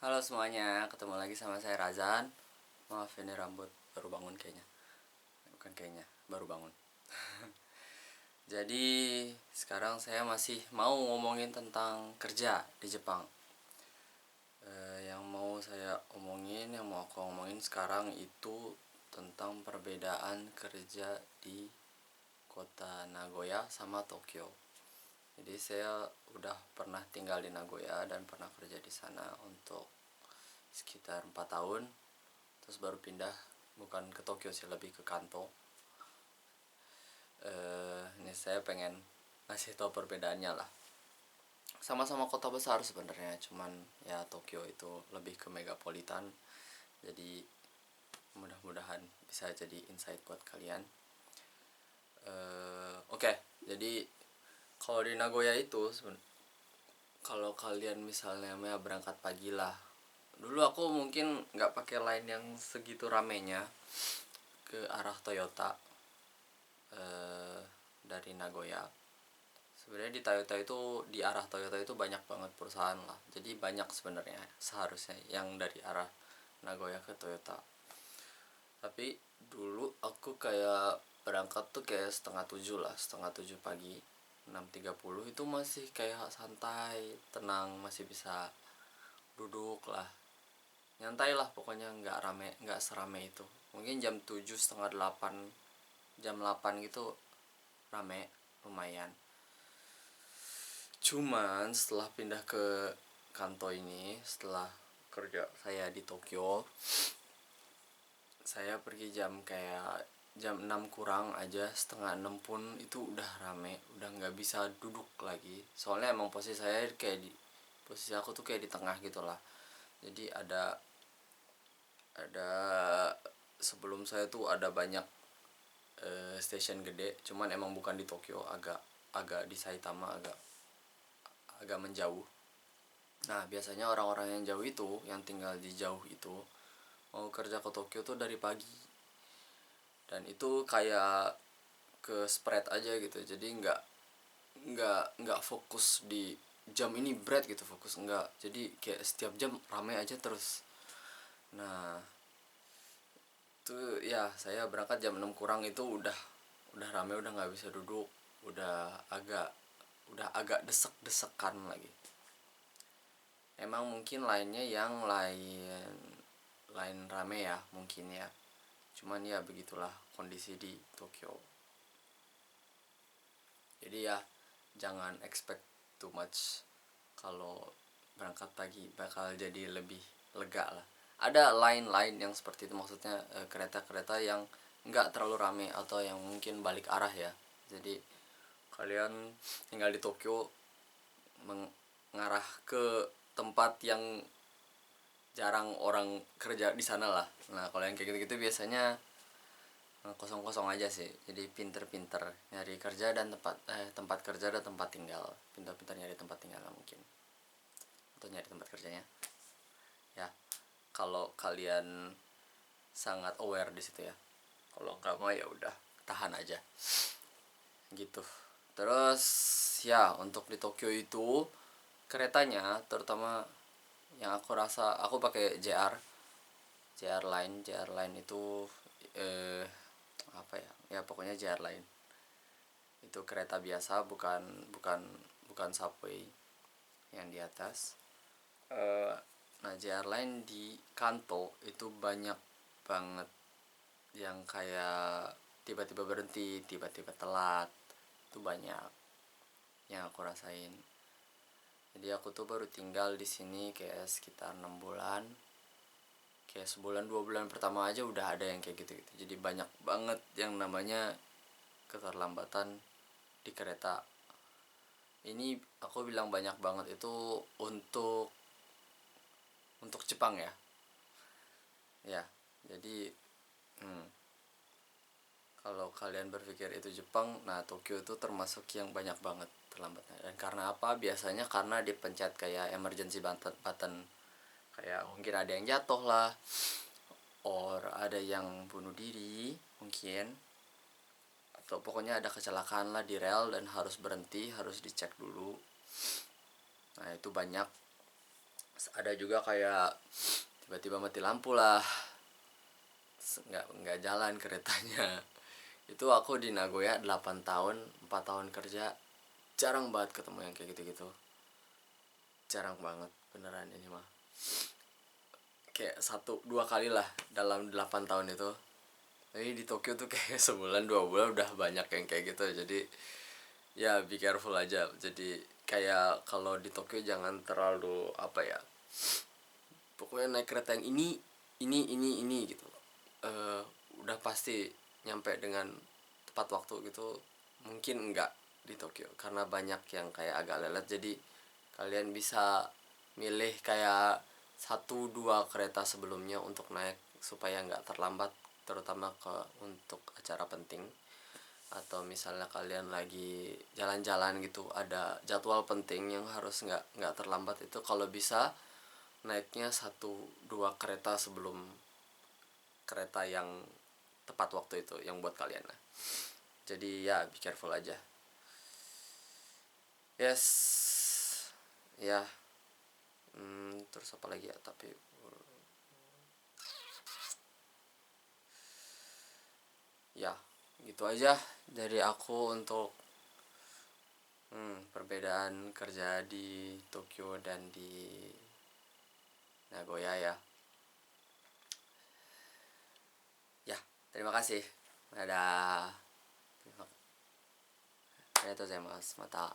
Halo semuanya, ketemu lagi sama saya Razan. Maaf ini rambut baru bangun kayaknya. Bukan kayaknya, baru bangun. Jadi sekarang saya masih mau ngomongin tentang kerja di Jepang. Yang mau saya omongin, yang mau aku omongin sekarang itu tentang perbedaan kerja di kota Nagoya sama Tokyo. Jadi saya udah pernah tinggal di Nagoya dan pernah kerja di sana untuk sekitar 4 tahun. Terus baru pindah, bukan ke Tokyo sih, lebih ke Kanto. Ini saya pengen ngasih tahu perbedaannya lah. Sama-sama kota besar sebenarnya, cuman ya Tokyo itu lebih ke megapolitan. Jadi mudah-mudahan bisa jadi insight buat kalian. Oke, jadi kalau di Nagoya itu kalau kalian misalnya berangkat pagi lah. Dulu aku mungkin nggak pakai line yang segitu ramenya ke arah Toyota, dari Nagoya. Sebenarnya di Toyota itu, di arah Toyota itu banyak banget perusahaan lah. Jadi banyak sebenarnya seharusnya yang dari arah Nagoya ke Toyota. Tapi dulu aku kayak berangkat tuh kayak setengah tujuh pagi, 6.30 itu masih kayak santai, tenang, masih bisa duduk lah, nyantai lah pokoknya, nggak rame, nggak serame itu. Mungkin jam 7 setengah 8, jam 8 gitu rame lumayan. Cuman setelah pindah ke Kanto ini, setelah kerja saya di Tokyo, saya pergi jam kayak jam 6 kurang aja, setengah 6 pun itu udah rame, udah nggak bisa duduk lagi. Soalnya emang posisi saya kayak di, posisi aku tuh kayak di tengah gitu lah. Jadi ada sebelum saya tuh ada banyak stasiun gede, cuman emang bukan di Tokyo, agak agak di Saitama, agak agak menjauh. Nah biasanya orang-orang yang jauh itu, yang tinggal di jauh itu, mau kerja ke Tokyo tuh dari pagi. Dan itu kayak ke spread aja gitu, jadi nggak fokus di jam ini bread gitu, fokus enggak, jadi kayak setiap jam ramai aja terus. Nah itu ya, saya berangkat jam 6 kurang itu udah rame, udah nggak bisa duduk, udah agak udah agak desek-desekan lagi. Emang mungkin lainnya yang lain rame ya mungkin ya, cuman ya begitulah kondisi di Tokyo. Jadi ya jangan expect too much. Kalau berangkat pagi bakal jadi lebih lega lah. Ada lain-lain yang seperti itu, maksudnya kereta-kereta yang nggak terlalu rame atau yang mungkin balik arah ya. Jadi kalian tinggal di Tokyo mengarah ke tempat yang jarang orang kerja di sana lah. Nah kalau yang kayak gitu-gitu biasanya kosong-kosong aja sih. Jadi pinter-pinter nyari kerja dan tempat kerja dan tempat tinggal. Pinter-pinter nyari tempat tinggal lah mungkin, atau nyari tempat kerjanya ya, kalau kalian sangat aware di situ ya. Kalau nggak mau ya udah tahan aja gitu. Terus ya untuk di Tokyo itu keretanya, terutama yang aku rasa, aku pakai JR Line itu apa ya, ya pokoknya JR Line itu kereta biasa, bukan bukan bukan subway yang di atas. Nah JR Line di Kanto itu banyak banget yang kayak tiba-tiba berhenti, tiba-tiba telat, itu banyak yang aku rasain. Jadi aku tuh baru tinggal di sini kayak sekitar 6 bulan. Kayak sebulan 2 bulan pertama aja udah ada yang kayak gitu-gitu. Jadi banyak banget yang namanya keterlambatan di kereta. Ini aku bilang banyak banget itu untuk Jepang ya. Ya, jadi kalau kalian berpikir itu Jepang, nah Tokyo itu termasuk yang banyak banget terlambatnya. Dan karena apa? Biasanya karena dipencet kayak emergency button. Kayak mungkin ada yang jatuh lah, or ada yang bunuh diri mungkin, atau pokoknya ada kecelakaan lah di rel dan harus berhenti, harus dicek dulu. Nah itu banyak. Ada juga kayak tiba-tiba mati lampu lah, nggak jalan keretanya. Itu aku di Nagoya 8 tahun, 4 tahun kerja, jarang banget ketemu yang kayak gitu-gitu. Jarang banget beneran ini mah. Kayak satu dua kali lah dalam 8 tahun itu. Tapi di Tokyo tuh kayak sebulan 2 bulan udah banyak yang kayak gitu. Jadi ya be careful aja. Jadi kayak kalau di Tokyo jangan terlalu apa ya, pokoknya naik kereta yang ini gitu. Eh, udah pasti nyampe dengan tepat waktu gitu. Mungkin enggak di Tokyo karena banyak yang kayak agak lelet. Jadi kalian bisa milih kayak satu dua kereta sebelumnya untuk naik supaya nggak terlambat, terutama untuk acara penting. Atau misalnya kalian lagi jalan-jalan gitu, ada jadwal penting yang harus nggak terlambat, itu kalau bisa naiknya satu dua kereta sebelum kereta yang tepat waktu itu yang buat kalian lah. Jadi ya be careful aja. Yes, ya. Terus apa lagi ya, tapi ya gitu aja dari aku untuk perbedaan kerja di Tokyo dan di Nagoya ya. Ya, terima kasih. Dadah. Arigatou gozaimasu. Mata.